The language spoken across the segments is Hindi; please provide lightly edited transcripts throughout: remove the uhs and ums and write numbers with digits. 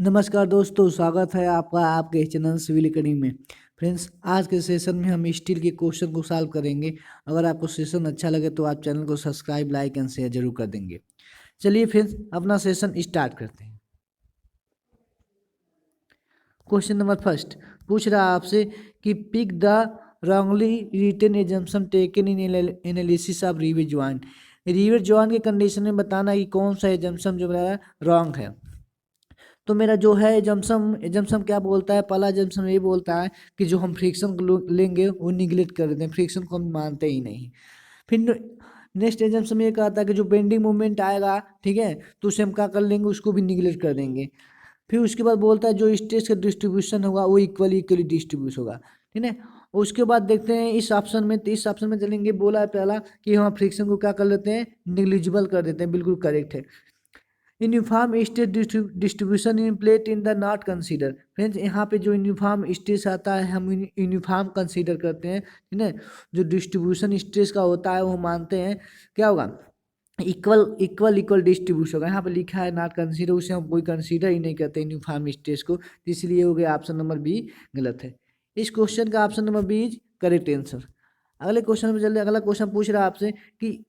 नमस्कार दोस्तों, स्वागत है आपका आपके चैनल सिविल एकेडमी में। फ्रेंड्स, आज के सेशन में हम स्टील के क्वेश्चन को सॉल्व करेंगे। अगर आपको सेशन अच्छा लगे तो आप चैनल को सब्सक्राइब, लाइक एंड शेयर जरूर कर देंगे। चलिए फ्रेंड्स, अपना सेशन स्टार्ट करते हैं। क्वेश्चन नंबर फर्स्ट पूछ रहा है आपसे कि pick the wrongly written assumption taken in analysis of rivet joint. Rivet joint के कंडीशन में बताना कि कौन सा एजम्पशन जो मेरा रॉन्ग है। तो मेरा जो है एजम्पशन एजम्पशन क्या बोलता है, पहला एजम्पशन ये बोलता है कि जो हम फ्रिक्शन को लेंगे वो निगलेक्ट कर देते हैं, फ्रिक्शन को हम मानते ही नहीं। फिर नेक्स्ट एजम्पशन ये कहता है कि जो बेंडिंग मूवमेंट आएगा, ठीक है, तो उसे हम क्या कर लेंगे, उसको भी निगलेक्ट कर देंगे। फिर उसके बाद बोलता है जो स्ट्रेस का डिस्ट्रीब्यूशन होगा वो इक्वली डिस्ट्रीब्यूट होगा, ठीक है। उसके बाद देखते हैं इस ऑप्शन में, तो इस ऑप्शन में चलेंगे, बोला है पहला कि हम फ्रिक्शन को क्या कर लेते हैं, निग्लिजिबल कर देते हैं, बिल्कुल करेक्ट है। Uniform stress distribution in plate in the not consider. Friends, यहाँ पे जो यूनिफॉर्म स्ट्रेस आता है हम यूनिफॉर्म कंसीडर करते हैं, ठीक है। जो डिस्ट्रीब्यूशन स्ट्रेस का होता है वो मानते हैं क्या होगा, इक्वल डिस्ट्रीब्यूशन होगा। यहाँ पे लिखा है नॉट कंसीडर, उसे हम कोई कंसीडर ही नहीं करते यूनिफॉर्म स्ट्रेस को, तो इसलिए हो गया ऑप्शन नंबर बी गलत है। इस क्वेश्चन का option number B is correct answer. अगले क्वेश्चन में चलते, अगला क्वेश्चन पूछ रहा है आपसे कि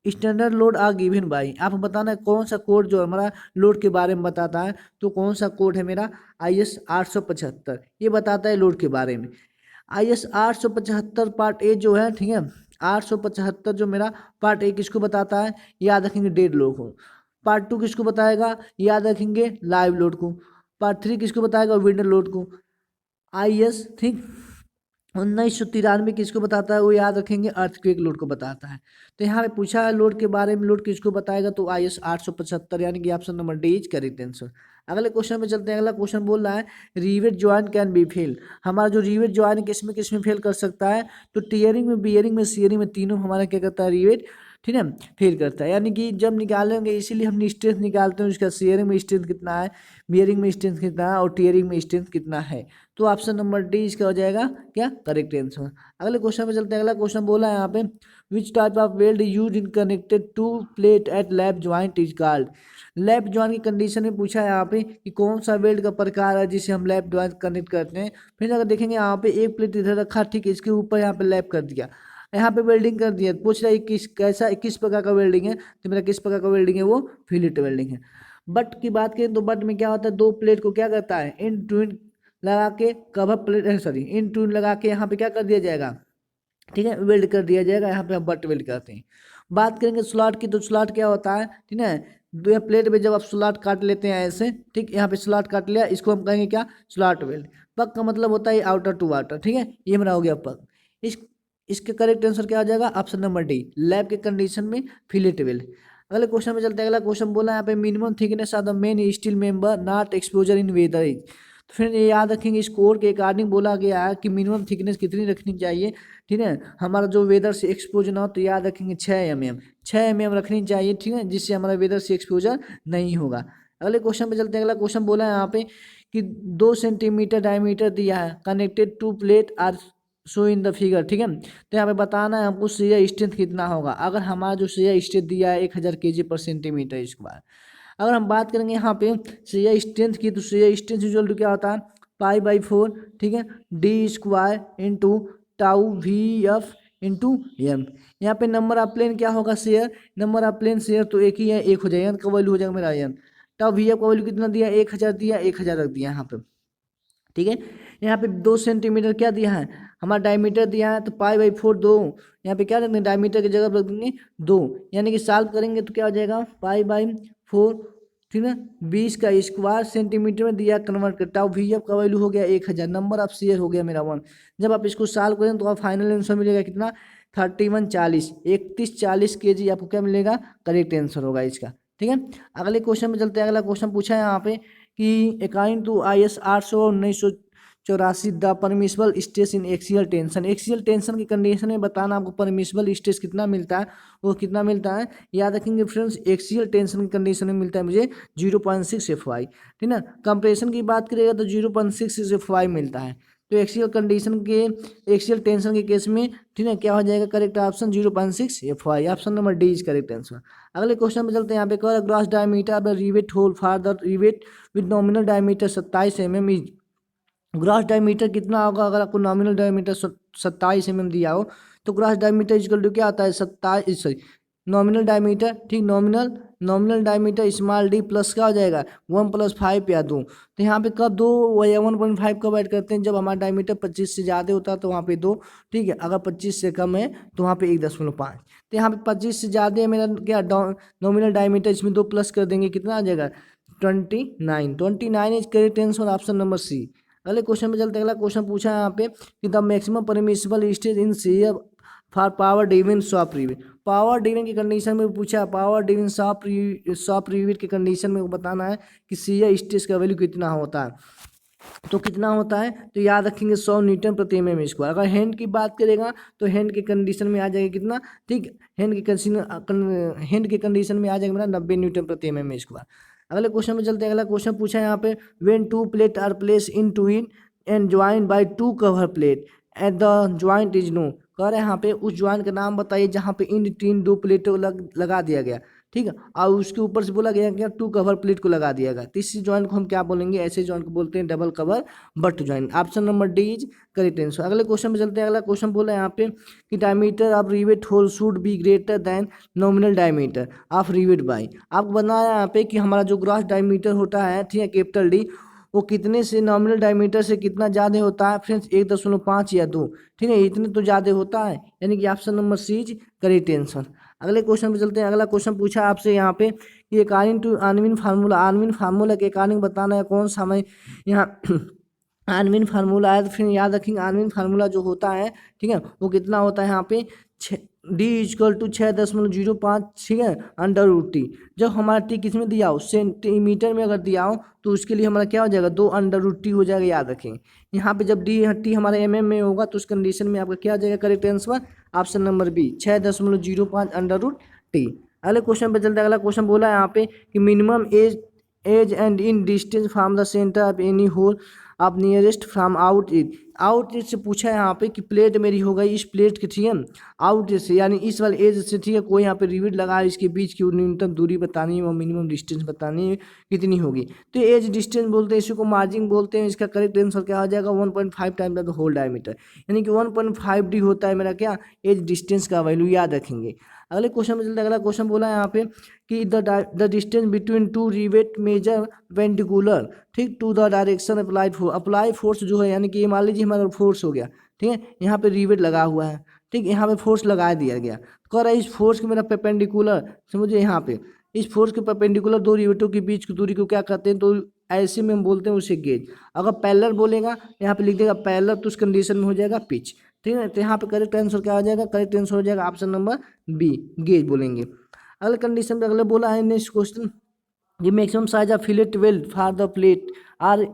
standard load are given by, आप बताना कौन सा कोड जो हमारा लोड के बारे में बताता है। तो कौन सा कोड है मेरा, IS 875, ये बताता है लोड के बारे में। IS 875 पार्ट ए जो है, ठीक है, 875 जो मेरा पार्ट ए किसको बताता है, याद रखेंगे डेड लोड को। पार्ट 2 किसको बताएगा, याद रखेंगे लाइव लोड को। पार्ट 3 किसको बताएगा, विंडो लोड को। IS, ठीक, 1993 किसको बताता है, वो याद रखेंगे अर्थक्वेक लोड को बताता है। तो यहाँ पे पूछा है लोड के बारे में, लोड किसको बताएगा, तो IS 875, यानी कि option number D is correct answer. अगले क्वेश्चन में चलते हैं। अगला क्वेश्चन बोल रहा है rivet joint can be fail. हमारा जो रिवेट जॉइंट किस में फेल कर सकता है, तो टीयरिंग में, बियरिंग में, सीयरिंग में, तीनों हमारा क्या करता है, रिवेट, ठीक है, फेल करता है। यानी कि जब निकालेंगे, इसीलिए हम स्ट्रेंथ निकालते हैं उसका, सीयरिंग में स्ट्रेंथ कितना है, बियरिंग में स्ट्रेंथ कितना है, और टीयरिंग में स्ट्रेंथ कितना है। तो ऑप्शन नंबर डी इसका हो जाएगा क्या, करेक्ट आंसर। अगले क्वेश्चन में चलते हैं। अगला क्वेश्चन बोला है यहाँ पे which type of weld use in connected to plate at lap joint is called. Lap joint की कंडीशन में पूछा है यहाँ पे कि कौन सा वेल्ड का प्रकार है जिसे हम लैप ज्वाइंट कनेक्ट करते हैं। फिर अगर देखेंगे यहाँ पे एक प्लेट इधर रखा, ठीक है, इसके ऊपर यहाँ पे लैप कर दिया, यहाँ पे वेल्डिंग कर दिया। पूछ रहा है किस प्रकार का वेल्डिंग है, तो मेरा किस प्रकार का वेल्डिंग है, वो फिलेट वेल्डिंग है। बट की बात करें तो बट में क्या होता है, दो प्लेट को क्या करता है, इन ट्विन लगा के cover plate, sorry, in tune लगा के यहाँ पे क्या कर दिया जाएगा, ठीक है, वेल्ड कर दिया जाएगा। यहाँ पे हम बट वेल्ड करते हैं। बात करेंगे स्लॉट की, तो स्लॉट क्या होता है, ठीक है, दो प्लेट में जब आप स्लॉट काट लेते हैं ऐसे, ठीक, यहाँ पे स्लॉट काट लिया, इसको हम कहेंगे क्या, स्लॉट वेल्ड। पक का मतलब होता है आउटर टू वाटर, ठीक है, ये मेरा हो गया पक। इस इसके करेक्ट आंसर क्या हो जाएगा, ऑप्शन नंबर डी, लैब के कंडीशन में फिलेट वेल्ड। अगले क्वेश्चन में चलते हैं। अगला क्वेश्चन बोला है यहाँ पे minimum thickness of the main steel member not exposure in weather is. तो फिर ये याद रखेंगे, इस कोड के अकॉर्डिंग बोला गया है कि मिनिमम थिकनेस कितनी रखनी चाहिए, ठीक है, हमारा जो वेदर से एक्सपोज ना हो, तो याद रखेंगे 6 mm रखनी चाहिए, ठीक है, जिससे हमारा वेदर से एक्सपोजर नहीं होगा। अगले क्वेश्चन पे चलते हैं। अगला क्वेश्चन बोला है यहाँ पे कि 2 सेंटीमीटर डायमीटर दिया है, connected to plate are show in the figure, ठीक है। तो यहाँ पे बताना है हमको शेयर स्ट्रेंथ कितना होगा। अगर हमारा जो शेयर स्ट्रेंथ दिया है 1000 kg/cm, इसके बाद अगर हम बात करेंगे यहाँ पे शेयर स्ट्रेंथ की, तो शेयर स्ट्रेंथ इक्वल टू क्या होता है, π/4, ठीक है, d² into tau VF into M. यहाँ पे नंबर ऑफ प्लेन क्या होगा, shear, number of plane shear तो एक ही है, एक हो जाएगा, एन का वैल्यू हो जाएगा मेरा एन। टाउ VF का वैल्यू कितना दिया, 1000 दिया, 1000 रख दिया यहाँ पे, ठीक है। यहाँ पे 2 सेंटीमीटर क्या दिया है, हमारा डायमीटर दिया है, तो π/4 2, यहाँ पे क्या रख देंगे, डायमीटर की जगह रख देंगे 2, यानी कि सॉल्व करेंगे तो क्या हो जाएगा, π/4, ठीक है, 20 का स्क्वायर सेंटीमीटर में दिया, कन्वर्ट कर, टाउ VF का वैल्यू हो गया 1000, नंबर ऑफ शेयर हो गया मेरा 1। जब आप इसको सॉल्व करें तो आप फाइनल आंसर मिलेगा कितना, 3140 kg आपको क्या मिलेगा, करेक्ट आंसर होगा इसका, ठीक है। अगले क्वेश्चन में चलते हैं। अगला क्वेश्चन पूछा है यहाँ पे कि according to IS 800/1984 the permissible stress in axial tension, axial tension की कंडीशन में बताना आपको परमिसिबल स्ट्रेस कितना मिलता है, वो कितना मिलता है, याद रखेंगे फ्रेंड्स, एक्सियल टेंशन की कंडीशन में मिलता है मुझे 0.6 FY, ठीक है। कंप्रेशन की बात करेगा तो 0.66 FY मिलता है। तो एक्सियल टेंशन के केस में ठीक है क्या हो जाएगा, correct option 0.6 option number D is correct answer. अगले क्वेश्चन में चलते हैं। यहाँ पे कह gross diameter of the rivet hole for the rivet with nominal diameter 27 mm is. Gross diameter कितना होगा, अगर आपको नॉमिनल डायमीटर 27 mm दिया हो तो ग्रॉस डायमीटर इक्वल टू क्या आता है 27, सॉरी नॉमिनल डायमीटर, ठीक nominal diameter small D plus क्या हो जाएगा 1 + 5 या 2। तो यहाँ पे कब 2 या 1.5 कब ऐड करते हैं, जब हमारा डायमीटर 25 से ज़्यादा होता है तो वहाँ पे 2, ठीक है, अगर 25 से कम है तो वहाँ पे 1.5। तो यहाँ पे 25 से ज़्यादा है मेरा क्या नॉमिनल डायमीटर, इसमें 2 प्लस कर देंगे कितना आ जाएगा 29 is correct answer option number C. अगले क्वेश्चन में चलते हैं। अगला क्वेश्चन पूछा है यहाँ पे कि the maximum permissible stage in shear for power division soft rivet. Power division की कंडीशन में पूछा, पावर डिवीजन सॉफ्ट रिवेट की कंडीशन में बताना है कि सीयर स्टेज का वैल्यू कितना होता है। तो कितना होता है, तो याद रखेंगे 100 न्यूटन प्रति एमएम स्क्वायर। अगर हैंड की बात करेगा तो हैंड के कंडीशन में आ जाएगा कितना, ठीक, हैंड के कंडीशन में आ जाएगा मेरा 90 न्यूटन प्रति एमएम स्क्वायर। अगले क्वेश्चन में चलते हैं। अगला क्वेश्चन पूछा है यहाँ पे when 2 plate are place in to in and join by 2 cover plate at the joint is no. कह रहे हैं यहाँ पे उस ज्वाइंट का नाम बताइए जहाँ पे इन 2 प्लेटों लगा दिया गया, ठीक है, और उसके ऊपर से बोला गया क्या 2 कवर प्लेट को लगा दिया गया। तीसरी ज्वाइंट को हम क्या बोलेंगे, ऐसे ज्वाइंट को बोलते हैं double cover but joint. Option number D is correct answer. अगले क्वेश्चन में चलते हैं। अगला क्वेश्चन बोला है यहाँ पे कि diameter of rivet hole should be greater than nominal diameter of rivet by. आपको बताना है यहाँ पे कि हमारा जो ग्रॉस डायमीटर होता है, ठीक है, कैपिटल डी, वो कितने से नॉमिनल डायमीटर से कितना ज़्यादा होता है फ्रेंड्स, 1.5 या 2, ठीक है, इतने तो ज़्यादा होता है, यानी कि option number C is correct answer. अगले क्वेश्चन पे चलते हैं। अगला क्वेश्चन पूछा आपसे यहाँ पे कि अकॉर्डिंग टू आर्नविन फार्मूला के अकॉर्डिंग बताना है कौन सा हमें यहाँ आर्नविन फार्मूला है। तो फिर याद रखेंगे आर्नविन फार्मूला जो होता है, ठीक है, वो कितना होता है यहाँ पे डी इक्वल टू 6.05, ठीक है, √t। जब हमारा टी किस में दिया हो, सेंटीमीटर में अगर दिया हो तो उसके लिए हमारा क्या हो जाएगा 2 √t हो जाएगा, याद रखें। यहाँ पे जब टी हमारा mm में होगा तो उस कंडीशन में आपका क्या हो जाएगा correct answer option number B 6.05 √t। अगले क्वेश्चन पे चलते हैं। अगला क्वेश्चन बोला है यहाँ पे कि minimum edge and in distance from the centre of any hole आप नियरेस्ट फ्रॉम आउट इट से पूछा है यहाँ पे कि प्लेट मेरी हो गई इस प्लेट के, ठीक है, आउट से यानी इस वाले एज से, ठीक है, कोई यहाँ पे रिवेट लगा है, इसके बीच की न्यूनतम दूरी बतानी है और मिनिमम डिस्टेंस बतानी है कितनी होगी। तो एज डिस्टेंस बोलते हैं, इसी को मार्जिन बोलते हैं। इसका करेक्ट आंसर क्या हो जाएगा 1.5 टाइम द होल डायमीटर, यानी कि 1.5 डी होता है मेरा क्या एज डिस्टेंस का वैल्यू, याद रखेंगे। अगले क्वेश्चन में चलते हैं। अगला क्वेश्चन बोला है यहाँ पे कि the distance between 2 rivet measure perpendicular, ठीक, to the direction apply force जो है, यानी कि मान लीजिए हमारा फोर्स हो गया, ठीक है, यहाँ पे रिवेट लगा हुआ है, ठीक, यहाँ पे फोर्स लगा दिया गया। कह रहा है इस फोर्स के मेरा परपेंडिकुलर, समझिए यहाँ पे इस फोर्स के परपेंडिकुलर 2 रिवेटों के बीच की दूरी को क्या कहते हैं, तो ऐसे में हम बोलते हैं उसे गेज। अगर पैरेलल बोलेगा यहाँ पे लिख देगा पैरेलल, तो उस कंडीशन में हो जाएगा पिच, ठीक है। तो यहाँ पे करेक्ट आंसर क्या हो जाएगा, करेक्ट आंसर हो जाएगा ऑप्शन नंबर बी गेज बोलेंगे। अगले कंडीशन में अगले बोला है नेक्स्ट क्वेश्चन ये maximum size of fillet weld for the plate are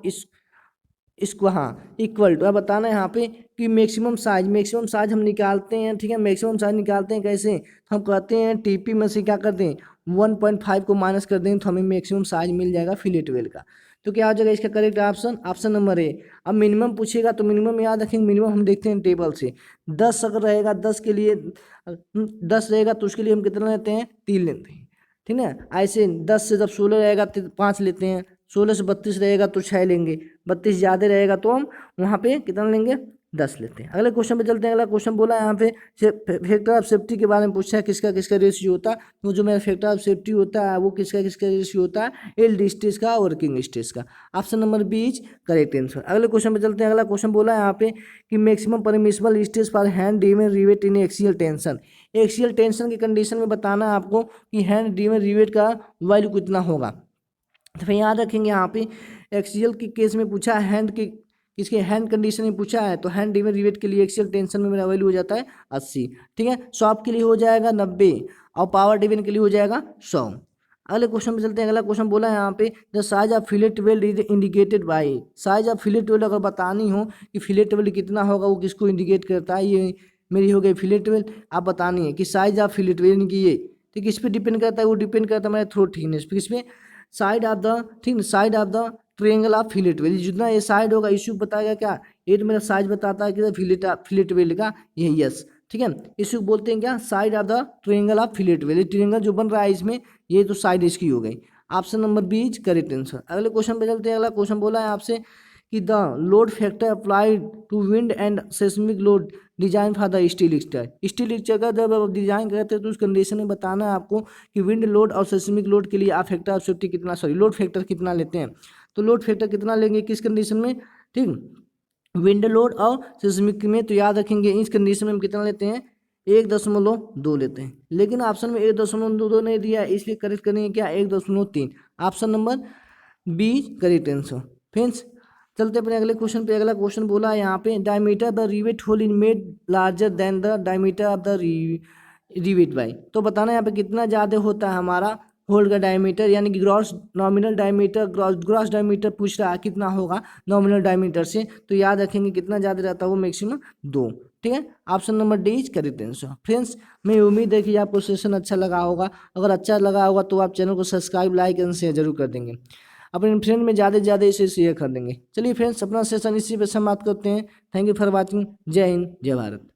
इसको हाँ इक्वल टू, अब बताना है यहाँ पे कि मैक्सिमम साइज हम निकालते हैं, ठीक है, मैक्सिमम साइज निकालते हैं कैसे, हम कहते हैं टीपी में से क्या करते हैं 1.5 को माइनस कर दें तो हमें मैक्सिमम साइज मिल जाएगा फिलेट वेल का। तो क्या हो जाएगा इसका करेक्ट ऑप्शन नंबर ए। अब मिनिमम पूछेगा तो मिनिमम याद रखेंगे, मिनिमम हम देखते हैं टेबल से 10 अगर रहेगा 10 के लिए 10 रहेगा तो उसके लिए हम कितना लेते हैं 3 लेते हैं, ठीक है। ऐसे 10 से जब 16 रहेगा तो 5 लेते हैं, 16 से 32 रहेगा तो 6 लेंगे, 32 ज़्यादा रहेगा तो हम वहाँ पे कितना लेंगे 10 लेते हैं। अगले क्वेश्चन पे चलते हैं। अगला क्वेश्चन बोला है यहाँ पे फैक्टर ऑफ सेफ्टी के बारे में पूछा है, किसका किसका रेशियो होता है। तो जो मेरा फैक्टर ऑफ सेफ्टी होता है वो किसका किसका रेशियो होता है, एल्ड स्टेज का और वर्किंग स्टेज का। Option number B is correct answer. अगले क्वेश्चन पे चलते हैं। अगला क्वेश्चन बोला है यहाँ पे कि maximum permissible stage for hand driven rivet in axial tension. Axial tension की कंडीशन में बताना है आपको कि हैंड ड्रिवन रिवेट का वैल्यू कितना होगा। तो फिर याद रखेंगे यहाँ पे एक्सियल के केस में पूछा है, हैंड के किसके हैंड कंडीशन में पूछा है, तो हैंड ड्रिवन रिवेट के लिए एक्सियल टेंशन में मेरा वैल्यू हो जाता है 80, ठीक है, सॉफ्ट के लिए हो जाएगा 90 और पावर ड्रिवन के लिए हो जाएगा 100। अगले क्वेश्चन में चलते हैं। अगला क्वेश्चन बोला है यहाँ पे the size of fillet weld is indicated by. Size of fillet weld अगर बतानी हो कि फिलेट वेल्ड कितना होगा वो किसको इंडिकेट करता है, ये मेरी हो गई फिलेट वेल्ड। आप बतानी है कि साइज ऑफ फिलेट वेल्ड यानी कि ये, ठीक, किस पे डिपेंड करता है, वो डिपेंड करता है मेरे थ्रोट थिकनेस पे, किस पे, साइड ऑफ द, ठीक, side of the triangle of fillet well, जितना ये साइड होगा इशू बताएगा क्या, 8 मेरा साइज बताता है कि फिलेट वेल का, यही यस, ठीक है। इशू बोलते हैं क्या, side of the triangle of fillet well, triangle जो बन रहा है इसमें, ये तो साइड इसकी हो गई। Option number B is correct answer. अगले क्वेश्चन पे चलते हैं। अगला क्वेश्चन बोला है आपसे कि the load factor applied to wind and seismic load design for the steel structure. Steel structure का जब आप डिजाइन करते हैं तो उस कंडीशन में बताना है आपको कि विंड लोड और सेस्मिक लोड के लिए आप फैक्टर ऑफ सेफ्टी कितना, सॉरी लोड फैक्टर कितना लेते हैं। तो लोड फैक्टर कितना लेंगे किस कंडीशन में, ठीक, विंड लोड और सेस्मिक में, तो याद रखेंगे इस कंडीशन में हम कितना लेते हैं, 1.2 लेते हैं। लेकिन ऑप्शन में 1.22 नहीं दिया है, इसलिए करेक्ट करेंगे क्या, 1.3। Option number B correct answer. Friends चलते अपने अगले क्वेश्चन पे। अगला क्वेश्चन बोला है यहाँ पे, diameter the rivet hole in made larger than the diameter of the rivet by. तो बताना यहाँ पे कितना ज़्यादा होता है हमारा होल का डायमीटर, यानी कि gross nominal diameter, gross diameter पूछ रहा है कितना होगा नॉमिनल डायमीटर से, तो याद रखेंगे कितना ज़्यादा रहता है वो, मैक्सिमम 2, ठीक है। Option number D is correct answer. Friends मैं उम्मीद है कि आपको सेशन अच्छा लगा होगा, अगर अच्छा लगा होगा तो आप चैनल को सब्सक्राइब, लाइक एंड शेयर जरूर कर देंगे, अपने फ्रेंड में ज़्यादा से ज़्यादा इसे शेयर कर देंगे। चलिए फ्रेंड्स अपना सेशन इसी पे समाप्त करते हैं। Thank you for watching. जय हिंद, जय भारत।